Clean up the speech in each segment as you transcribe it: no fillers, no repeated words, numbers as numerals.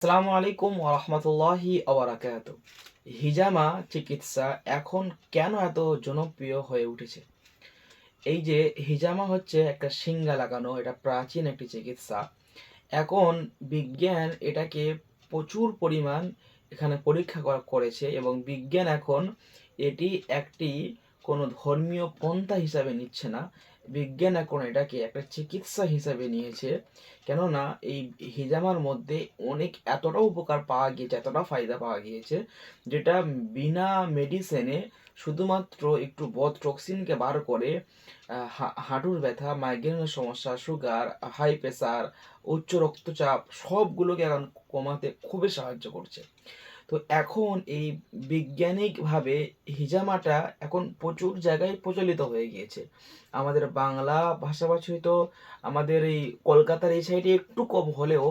আসসালামু আলাইকুম ওয়া রাহমাতুল্লাহি ওয়া বারাকাতুহু। হিজামা চিকিৎসা এখন কেন এত জনপ্রিয় হয়ে উঠেছে? এই যে হিজামা হচ্ছে একটা শিংগা লাগানো, এটা প্রাচীন একটি চিকিৎসা। এখন বিজ্ঞান এটাকে প্রচুর পরিমাণ এখানে পরীক্ষা করেছে এবং বিজ্ঞান এখন এটি একটি কোনো ধর্মীয় পন্থা হিসাবে নিচ্ছে না। বিজ্ঞান এখন এটাকে একটা চিকিৎসা হিসাবে নিয়েছে। কেননা এই হিজামার মধ্যে এতটা উপকার পাওয়া গিয়েছে, এতটা ফায়দা পাওয়া গিয়েছে, যেটা বিনা মেডিসিনে শুধুমাত্র একটু টক্সিনকে বার করে হাঁটুর ব্যথা, মাইগ্রেনের সমস্যা, সুগার, হাই প্রেসার, উচ্চ রক্তচাপ সবগুলোকে এখন কমাতে খুবই সাহায্য করছে। তো এখন এই বৈজ্ঞানিকভাবে হিজামাটা এখন প্রচুর জায়গায় প্রচলিত হয়ে গিয়েছে। আমাদের বাংলা ভাষাভাষী হয়তো আমাদের এই কলকাতার এই সাইডে একটু কম হলেও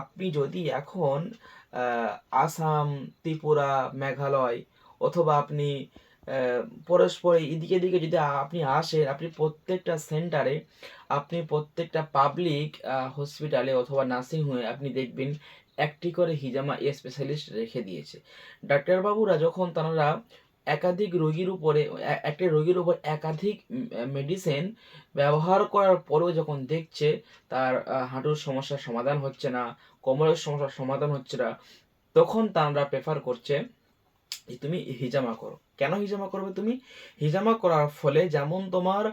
আপনি যদি এখন আহ, আসাম, ত্রিপুরা, মেঘালয় অথবা আপনি পরস্পর এদিকে এদিকে যদি আপনি আসেন, আপনি প্রত্যেকটা সেন্টারে, আপনি প্রত্যেকটা পাবলিক হসপিটালে অথবা নার্সিং হোমে আপনি দেখবেন একটি করে হিজামা স্পেশালিস্ট রেখে দিয়েছে। ডাক্তারবাবুরা যখন তারা একাধিক রোগীর উপরে একটা রোগীর উপর একাধিক মেডিসিন ব্যবহার করার পরেও যখন দেখছে তার হাঁটুর সমস্যার সমাধান হচ্ছে না, কোমরের সমস্যার সমাধান হচ্ছে না, তখন তারা প্রেফার করছে যে তুমি হিজামা করো। কেন হিজামা করবে তুমি? হিজামা করার ফলে যেমন তোমার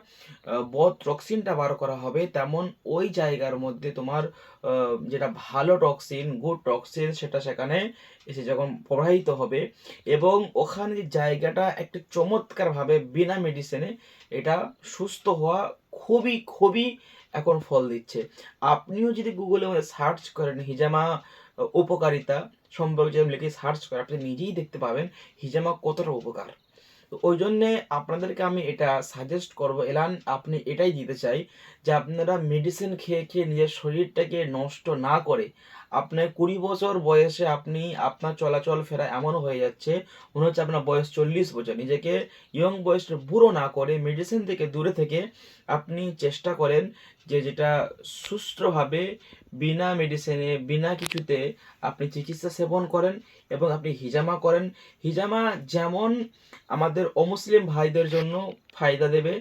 বদ টক্সিনটা বার করা হবে, তেমন ওই জায়গার মধ্যে তোমার যেটা ভালো টক্সিন, গুড টক্সিন, সেটা সেখানে এসে যখন প্রবাহিত হবে এবং ওখানে যে জায়গাটা একটা চমৎকারভাবে বিনা মেডিসিনে এটা সুস্থ হওয়া খুবই খুবই এখন ফল দিচ্ছে। আপনিও যদি গুগলে সার্চ করেন হিজামা উপকারিতা সম্পর্কে যদি লিখে সার্চ করেন, আপনি নিজেই দেখতে পাবেন হিজামা কতটা উপকার। তো ওই জন্যে আপনাদেরকে আমি এটা সাজেস্ট করবো, এলান আপনি এটাই দিতে চাই যে আপনারা মেডিসিন খেয়ে খেয়ে নিজের শরীরটাকে নষ্ট না করে, আপনার 20 বছর বয়সে আপনি আপনার চলাচল ফেরা এমন হয়ে যাচ্ছে মনে হচ্ছে আপনার বয়স 40 বছর, নিজেকে ইয়ং বয়সে বুড়ো না করে মেডিসিন থেকে দূরে থেকে আপনি চেষ্টা করেন যে যেটা সুষ্ঠুভাবে বিনা মেডিসিনে বিনা কিছুতে আপনি চিকিৎসা সেবন করেন এবং আপনি হিজামা করেন। হিজামা যেমন আমাদের অমুসলিম ভাইদের জন্য ফায়দা দেবে,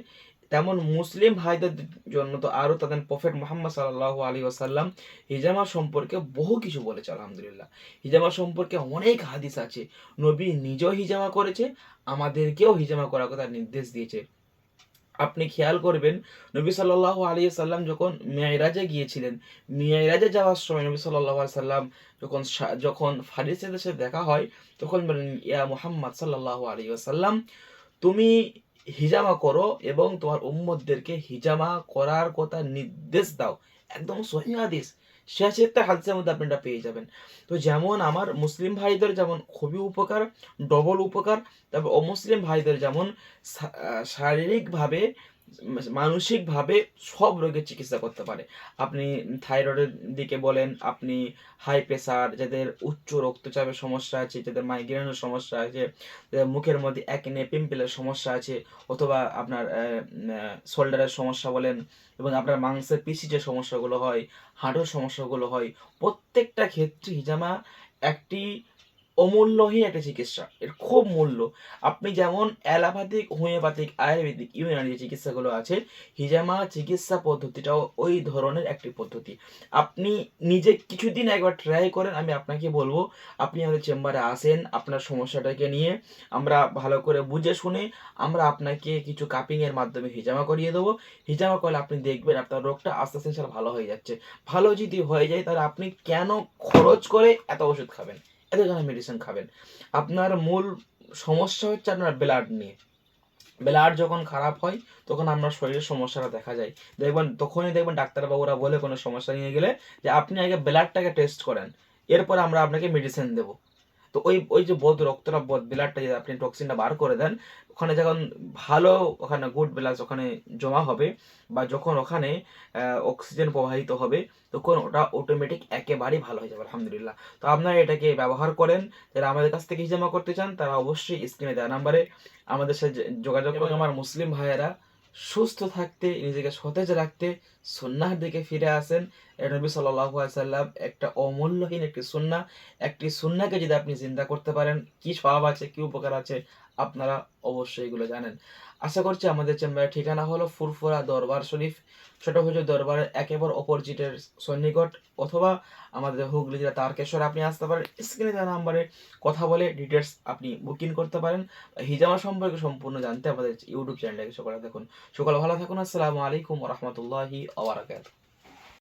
তেমন মুসলিম ভাইদের জন্য তো আরও তাদের প্রফেট মোহাম্মদ সাল্লাল্লাহু আলাইহি ওয়াসাল্লাম হিজামা সম্পর্কে বহু কিছু বলেছে। আলহামদুলিল্লাহ, হিজামা সম্পর্কে অনেক হাদিস আছে। নবী নিজেও হিজামা করেছে, আমাদেরকেও হিজামা করার কথা নির্দেশ দিয়েছে। আপনি খেয়াল করবেন নবী সাল্লাল্লাহু আলাইহি সাল্লাম যখন মেরাজে গিয়েছিলেন, মেরাজে যাওয়ার সময় নবী সাল্লাল্লাহু আলাইহি সাল্লাম যখন ফারিসীদের সাথে দেখা হয়, তখন বলেন, ইয়া মুহাম্মদ সাল্লাল্লাহু আলাইহি ওয়াসাল্লাম, তুমি হিজামা করো এবং তোমার উম্মতদেরকে হিজামা করার কথা নির্দেশ দাও। একদম সহিহ হাদিস, শেষে একটা হাদিসের মধ্যে আপনি এটা পেয়ে যাবেন। তো যেমন আমার মুসলিম ভাইদের যেমন খুবই উপকার, ডবল উপকার, তারপর অমুসলিম ভাইদের যেমন শারীরিকভাবে, মানসিকভাবে সব রোগের চিকিৎসা করতে পারে। আপনি থাইরয়েডের দিকে বলেন, আপনি হাই প্রেসার, যাদের উচ্চ রক্তচাপের সমস্যা আছে, যাদের মাইগ্রেনের সমস্যা আছে, যাদের মুখের মধ্যে একনে পিম্পলের সমস্যা আছে, অথবা আপনার শোল্ডারের সমস্যা বলেন, এবং আপনার মাংসের পেশি যে সমস্যাগুলো হয়, হাঁটুর সমস্যাগুলো হয়, প্রত্যেকটা ক্ষেত্রে হিজামা একটি অমূল্যহীন একটা চিকিৎসা, এর খুব মূল্য। আপনি যেমন অ্যালোপ্যাথিক, হোমিওপ্যাথিক, আয়ুর্বেদিক, ইউনানি যে চিকিৎসাগুলো আছে, হিজামা চিকিৎসা পদ্ধতিটাও ওই ধরনের একটি পদ্ধতি। আপনি নিজে কিছুদিন একবার ট্রাই করেন, আমি আপনাকে বলবো আপনি আমাদের চেম্বারে আসেন, আপনার সমস্যাটাকে নিয়ে আমরা ভালো করে বুঝে শুনে আমরা আপনাকে কিছু কাপিংয়ের মাধ্যমে হিজামা করিয়ে দেবো। হিজামা করলে আপনি দেখবেন আপনার রোগটা আস্তে আস্তে ইনশাআল্লাহ ভালো হয়ে যাচ্ছে। ভালো যদি হয়ে যায় তাহলে আপনি কেন খরচ করে এত ওষুধ খাবেন, এত কেন মেডিসিন খাবেন? আপনার মূল সমস্যা হচ্ছে আপনার ব্লাড নিয়ে। ব্লাড যখন খারাপ হয় তখন আপনার শরীরের সমস্যাটা দেখা যায়। তখনই দেখবেন ডাক্তারবাবুরা বলে কোনো সমস্যা নিয়ে গেলে যে আপনি আগে ব্লাডটাকে টেস্ট করেন, এরপর আমরা আপনাকে মেডিসিন দেবো। তো ওই ওই যে ব্লাডটা যদি আপনি টক্সিনটা বার করে দেন, ওখানে যখন ভালো, ওখানে গুড ব্লাড ওখানে জমা হবে, বা যখন ওখানে অক্সিজেন প্রবাহিত হবে, তখন ওটা অটোমেটিক একেবারেই ভালো হয়ে যাবে। আলহামদুলিল্লাহ। তো আপনারা এটাকে ব্যবহার করেন। যারা আমাদের কাছ থেকে হিজামা করতে চান তারা অবশ্যই স্ক্রিনে দেওয়া নাম্বারে আমাদের সাথে যোগাযোগ করুন। আমার মুসলিম ভাইয়েরা সুস্থ থাকতে, নিজেকে সতেজ রাখতে সুন্নাহর দিকে ফিরে আসেন। এটা নবী সাল্লাল্লাহু আলাইহি সাল্লাম একটা অমূল্যহীন একটি সুন্নাহ। একটি সুন্নাহকে যদি আপনি জিন্দা করতে পারেন, কি সওয়াব আছে, কি উপকার আছে, আপনারা অবশ্যই এগুলো জানেন। আশা করছি আমাদের চেম্বারের ঠিকানা হলো ফুরফুরা দরবার শরীফ, ছোট হুজুর দরবারের একেবারে অপোজিটের সন্নিকট, অথবা আমাদের হুগলি জেলা তারকেশ্বর আপনি আসতে পারেন। স্ক্রিনে দেওয়া নাম্বারে কথা বলে ডিটেলস আপনি বুকিং করতে পারেন। হিজামা সম্পর্কে সম্পূর্ণ জানতে আমাদের ইউটিউব চ্যানেলটাকে সকলে দেখুন। সকলে ভালো থাকুন। আসসালামু আলাইকুম ওয়া রাহমাতুল্লাহি ওয়া বারাকাতুহু।